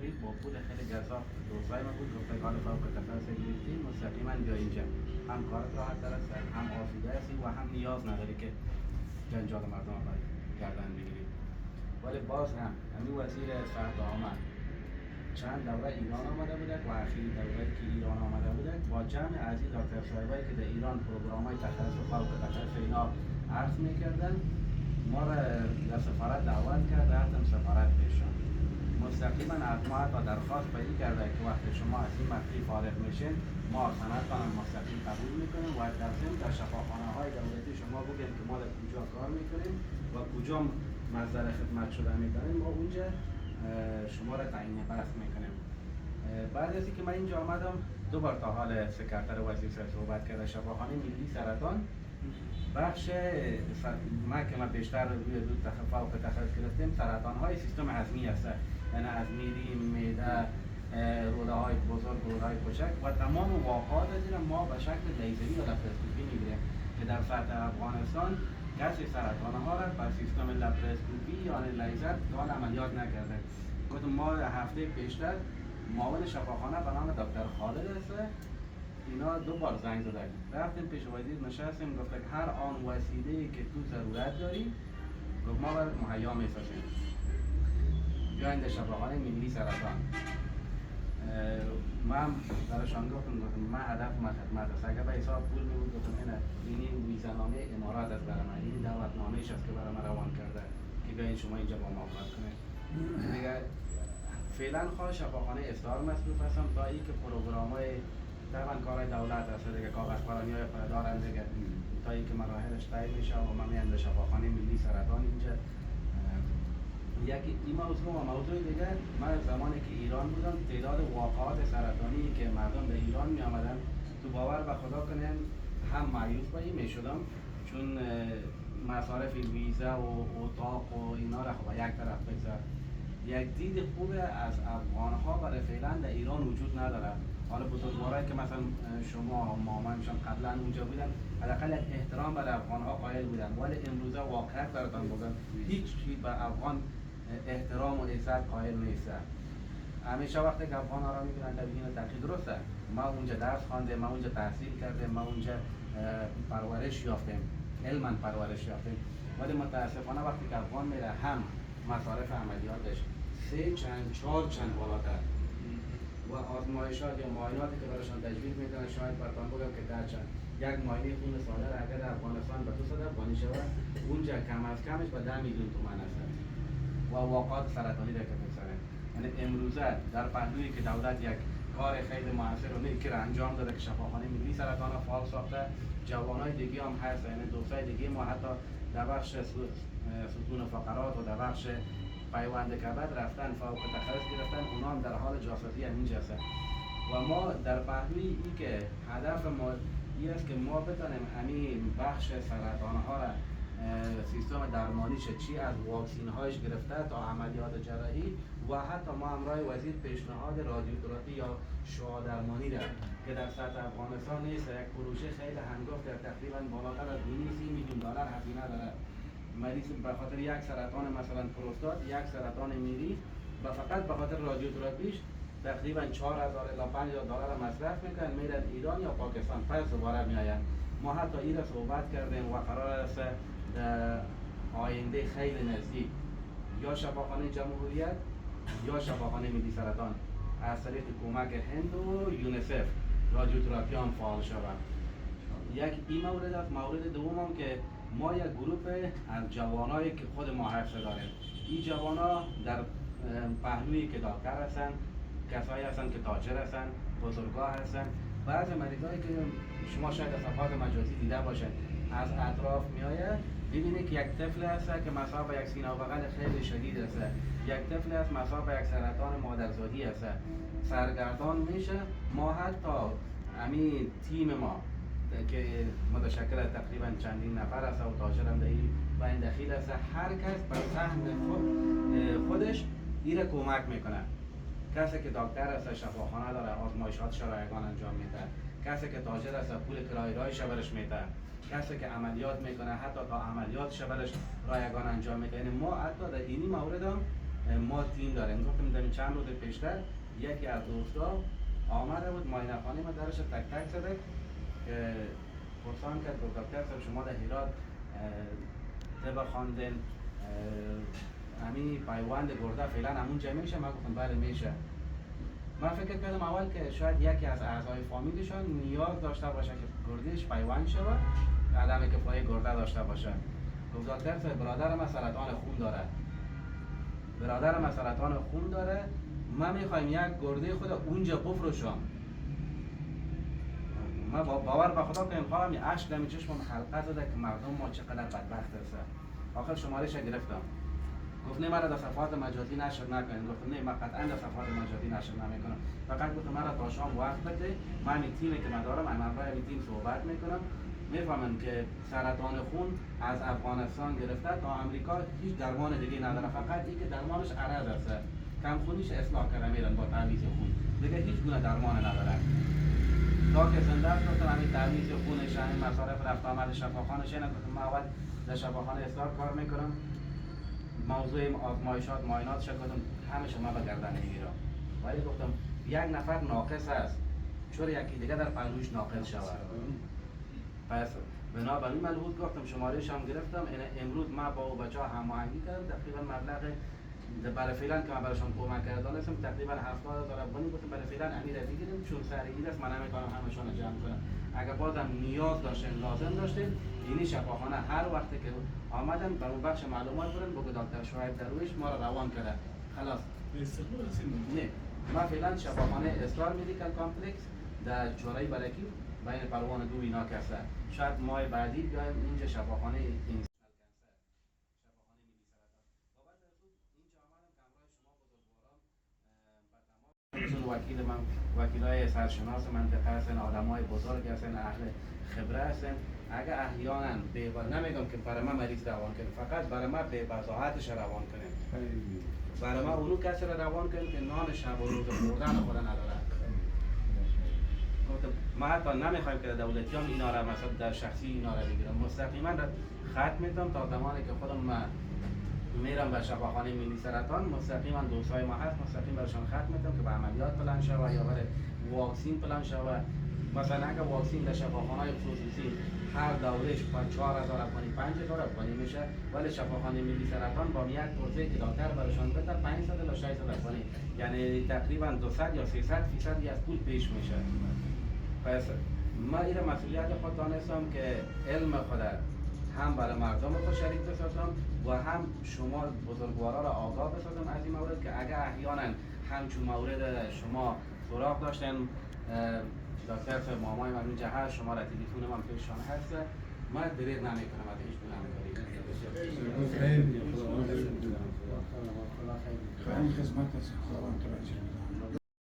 پیش با پول خیلی گزاف دوستای ما بود گفت حالا فوق تخصص گرفتیم مستقیما بیا اینجا هم کارت راحت تر است هم آسوده هستی و هم نیاز نداری که جنجال مردم را گردن بگیری. ولی باز هم همین وزیر فرد آمد چند دوره ایران آمده بودک و اخیری دوره که ایران آمده بودک با جمع عزیز دکتر صاحبایی که در ایران پروگرام‌های تخصص و فوق تخصص اینا عرض میکردن ما را در سفارت دعوت کرد رفتم سفارت پیشان مستقیما از ما حتی درخواست پیدا کرده که وقتی شما از این مقطع فارغ میشین ما سندتان مستقیم قبول میکنیم و در ضمن در شفاخانه های دولتی شما بگید که ما در کجا کار میکنیم و کجا مصدر خدمت شده میکنیم ما اونجا شما را تعیین بحث میکنیم. بعد از اینکه من اینجا آمدم دو بار تا حال سکرتر وزیر صحبت کرده شفاخانه ملی سرطان بخش ما بیشتر روی دو فوق تخصص گرفتیم سرطان های سیستم هضمی هست یعنی از میری معده روده های بزرگ روده های کوچک و تمام واقعات از این ما به شکل لیزری و لپاراسکوپی میگیریم که در سطح افغانستان کسی سرطان ها را با سیستم لپاراسکوپی یا لیزر دال عملیات نکرده. گفتم ما هفته پیشتر معاون شفاخانه به نام دکتر خالد است اینا دو بار زنگ زدن رفتیم پیش وزیر نشستیم گفت که هر آن وسیله‌ای که تو ضرورت داری گفت ما بر مهیا میسازیم بیاین در شفاخانه ملی سرطان. من براشان گفتم من هدف من خدمت است اگر به حساب پول میبود گفتم اینه ویزانامه امارات است برای من این دعوتنامه‌اش است که برای من روان کرده که بیاین شما اینجا با ما کار کنید دیگه. فعلا خواه شفاخانه استار مصروف هستم تا اینکه پروگرام‌های طبعا کارهای دولت هست دیگه کاغذ پرانی‌های دارن دیگه تا اینکه مراحلش طی میشه و من میام به شفاخانه ملی سرطان اینجا یکی این موضوع و موضوع دیگه من زمانی که ایران بودم تعداد واقعات سرطانی که مردم به ایران می آمدن تو باور به خدا کنین هم مایوس به این میشدم چون مصارف ویزا و اتاق و اینا را خب یک طرف بگذار یک دید خوب از افغان‌ها برای فعلا در ایران وجود نداره. حالا بزرگوارایی که مثلا شما مامانشان قبلا اونجا بودن حداقل احترام برای افغان‌ها قائل بودن ولی امروزه واقعیت براتون بگم هیچ چیز به افغان احترام و عزت قائل نیست. همیشه وقتی که افغان‌ها را می‌بینن در بین تحقیق درسته ما اونجا درس خواندیم ما اونجا تحصیل کردیم ما اونجا پرورش یافتیم علما پرورش یافتیم ولی متاسفانه وقتی که افغان میره هم مصارف عملیاتش چهار چند بالاتر و آزمایشات یا معایناتی که برایشان تجویز میکنن شاید براتون بگم که در چند یک معاینه خون ساله اگر در افغانستان به 200 افغانی شود اونجا کم از کمش به 10 میلیون تومان است و واقعات سرطانی در که بگذارن. یعنی امروزه در پهلویی که دولت یک کار خیلی موثر و نیکی را انجام داده که شفاخانه ملی سرطان را فعال ساخته جوانای دیگه هم هست یعنی دوستای دیگه ما حتی در بخش ستون فقرات و در بخش پیوند کبد رفتن فوق تخصص گرفتن اونا هم در حال جاسوسی همینجا هستن و ما در پهلوی این که هدف ما این است که ما بتونیم همین بخش سرطان ها را سیستم درمانیش چی از واکسین هایش گرفته تا عملیات جراحی و حتی ما همراه وزیر پیشنهاد رادیوتراپی یا شعاع درمانی را که در سطح افغانستان نیست یک پروژه خیلی هنگفت در تقریبا بالاتر از 30 میلیون دلار هزینه داره. مریض به خاطر یک سرطان مثلا پروستات یک سرطان میری و فقط به خاطر رادیوتراپیش تقریبا 4000 الی 5000 دلار مصرف میکنن میرن ایران یا پاکستان پس دوباره میآین. ما حتی این را صحبت کردیم و قرار است آینده خیلی نزدیک یا شفاخانه جمهوریت یا شفاخانه ملی سرطان از طریق کمک هند و یونیسف رادیوتراپی هم فعال شود. یک این مورد است. مورد دوم هم که ما یک گروه از جوانایی که خود ما حفظ داریم این جوانا در پهلوی که دکتر هستن کسایی هستن که تاجر هستن بزرگاه هستن بعض مریضایی که شما شاید از صفحات مجازی دیده باشن از اطراف میآید ببینید که یک طفل هست که مصاب یک سینه و بغل خیلی شدید است یک طفل هست مصاب یک سرطان مادرزادی است سرگردان میشه ما حتی همین تیم ما که متشکل از تقریبا چندین نفر است و تاجر هم در این دخیل است هر کس بر سهم خودش این کمک میکنه. کسی که دکتر است شفاخانه داره آزمایشات رایگان انجام میده کسی که تاجر است پول کرایه رایش برش میده کسی که عملیات میکنه حتی تا عملیات برش رایگان انجام میده. یعنی ما حتی در اینی مورد هم ما تیم داریم. گفتم در چند روز پیشتر یکی از دوستا آمده بود ماینه خانه ما درش تک تک زده که پرسان کرد گفت دکتر صاحب شما در هرات طب خواندین همین پیوند گرده فعلا همونجا میشه؟ من گفتم بله میشه. من فکر کردم اول که شاید یکی از اعضای فامیلشان نیاز داشته باشه که گردهش پیوند شود، عدم کفایت گرده داشته باشه. گفت دکتر صاحب برادرم سرطان خون داره. برادرم سرطان خون داره، من میخوایم یک گرده خود اونجا بفروشم. من باور به خدا که امخواهم یه عشق دمی چشمم حلقه زده که مردم ما چقدر بدبخت هسته. آخر شمارش گرفتم. گفت نه مرا در صفحات مجازی نشر نکنید. گفتم نه من قطعا در صفحات مجازی نشر نمیکنم. فقط گفتم مرا تا شام وقت بده. من این تیمی که من دارم من با این تیم صحبت میکنم. میفهمن که سرطان خون از افغانستان گرفته تا آمریکا هیچ درمان دیگه نداره، فقط اینکه درمانش عرض است. کم خونیش اصلاح کرده میرن با تعویض خون. دیگه هیچ گونه درمان نداره. تا که زنده است گفتم همین تعویض خونش، همین مصارف رفت آمد شفاخانش، اینا گفتم من اول در شفاخانه اصلاح کار میکنم. موضوع آزمایشات معاینات شکلم همه شما به گردن میگیرم. ولی گفتم یک نفر ناقص است، چون یکی دیگه در پهلوش ناقص شود. پس بنابراین من بود گفتم شمارهش هم گرفتم. امروز ما با بچه‌ها هماهنگی کردم، تقریبا مبلغ برای فعلا که من براشون کمک کردم تقریبا 70,000 افغانی. گفتم برای فعلا امیر بگیریم چون سر عید است، من نمیتونم همشون رو جمع کنم. اگر بازم نیاز داشتین لازم داشتین اینی شفاخانه هر وقتی که آمدن بر اون بخش معلومات برن بگو دکتر شعیب درویش ما رو روان کرده. خلاص نه ما فعلا شفاخانه اسرار مدیکال کامپلکس در چوره برکی بین پروان دو اینا کسه. شاید ماه بعدی بیایم اینجا شفاخانه این وکیل من وکیلای سرشناس منطقه هستن، آدمای بزرگ هستن، اهل خبره هستن. اگر احیانا نمیگم که برای من مریض روان کنه، فقط برای من به وضاحتش روان کنه. برای من اونو کسی رو روان کنه که نان شب و روز خوردن خود نداره. ما حتی نمیخوایم که دولتیان اینا را مثلا در شخصی اینا را بگیرم، مستقیما خط میدم تا زمانی که خودم میرم به شفاخانه ملی سرطان، مستقیما دوستای ما هست، مستقیم برشان خط میدم که به عملیات پلان شود یا برای واکسین پلان شود. مثلا اگر واکسین در شفاخانه خصوصی هر دورهش 4,000 افغانی 5,000 افغانی میشه، ولی شفاخانه ملی سرطان با یک پرسه که دکتر برشان بده 500 تا 600 افغانی، یعنی تقریبا 200 یا 300% از پول پیش میشه. پس ما این مسئولیت خود دانستم که علم خود هم برای مردم خود شریک بسازم و هم شما بزرگوارا را آگاه بسازم از این مورد که اگر احیانا همچون مورد شما سراغ داشتن دکتر صاحب مامای من اونجا هست، شما را تلفن من پیششان هست، ما دریغ نمیکنم از هیچ گونه همکاری. خیلی خدمت از خداوند ترجمه